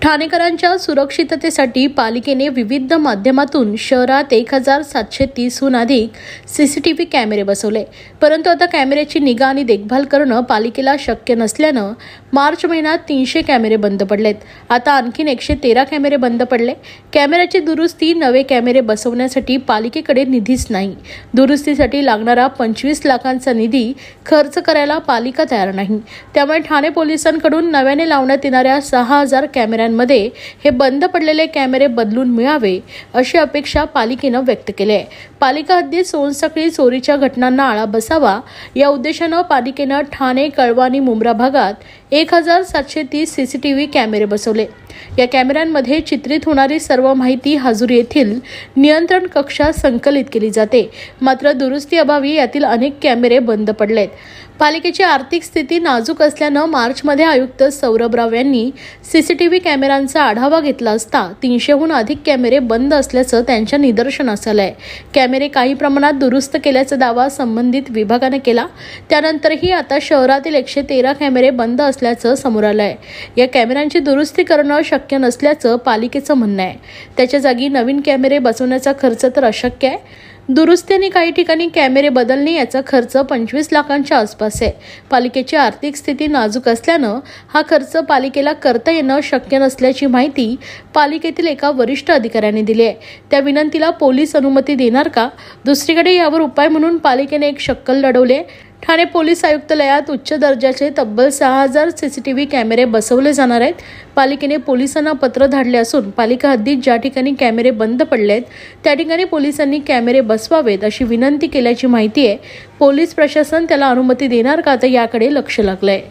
ठाणेकरांच्या सुरक्षिततेसाठी पालिकेने विविध माध्यमातून शहरात 1730हून अधिक सीसीटीव्ही कॅमेरे बसवले, परंतु आता कॅमेऱ्याची निगा आणि देखभाल करणं पालिकेला शक्य नसल्यानं मार्च महिन्यात 300 कॅमेरे बंद पडलेत। आता आणखीन 113 कॅमेरे बंद पडले। कॅमेऱ्याची दुरुस्ती, नवे कॅमेरे बसवण्यासाठी पालिकेकडे निधीच नाही। दुरुस्तीसाठी लागणारा 25 लाखांचा निधी खर्च करायला पालिका तयार नाही। त्यामुळे ठाणे पोलिसांकडून नव्याने लावण्यात येणाऱ्या 6000 कॅमेऱ्यांमध्ये हे बंद पडलेले कॅमेरे बदलून मिळावे अशी अपेक्षा पालिकेनं व्यक्त केली आहे। पालिका हद्दीत सोनसकळी चोरीच्या घटनांना आळा बसावा या उद्देशानं पालिकेनं ठाणे, कळवा आणि मुंब्रा भागात 1730 सीसीटीव्ही कॅमेरे बसवले। या कॅमेऱ्यांमध्ये चित्रित होणारी सर्व माहिती हजुरी येथील नियंत्रण कक्षात संकलित केली जाते। मात्र दुरुस्ती अभावी यातील अनेक कॅमेरे बंद पडलेत। पालिकेची आर्थिक स्थिती नाजूक असल्यानं मार्चमध्ये आयुक्त सौरभ राव यांनी सीसीटीव्ही कॅमेऱ्यांचा आढावा घेतला असता 300हून अधिक कॅमेरे बंद असल्याचं त्यांच्या निदर्शनास आलंय। कॅमेरे काही प्रमाणात दुरुस्त केल्याचा दावा संबंधित विभागाने केला। त्यानंतरही आता शहरातील 113 कॅमेरे बंद असल्याचं समोर आलंय। या कॅमेऱ्यांची दुरुस्ती करणं शक्य नसल्याचं पालिकेचं म्हणणं आहे। त्याच्या जागी नवीन कॅमेरे बसवण्याचा खर्च तर अशक्य आहे। दुरुस्ती आणि काही ठिकाणी कॅमेरे बदलणे याचा खर्च 25 लाखांच्या आसपास आहे। पालिकेची आर्थिक स्थिती नाजूक असल्यानं हा खर्च पालिकेला करता येणं शक्य नसल्याची माहिती पालिकेतील एका वरिष्ठ अधिकाऱ्याने दिली आहे। त्या विनंतीला पोलीस अनुमती देणार का? दुसरीकडे यावर उपाय म्हणून पालिकेने एक शक्कल लढवली आहे। ठाणे पोलीस आयुक्तालयात उच्च दर्जाचे तब्बल 6000 सीसीटीव्ही कॅमेरे बसवले जाणार आहेत। पालिकेने पोलिसांना पत्र धाडले असून पालिका हद्दीत ज्या ठिकाणी कॅमेरे बंद पडलेत त्या ठिकाणी पोलिसांनी कॅमेरे बसवावेत अशी विनंती केल्याची माहिती आहे। पोलीस प्रशासन त्याला अनुमती देणार का, तर याकडे लक्ष लागलंय।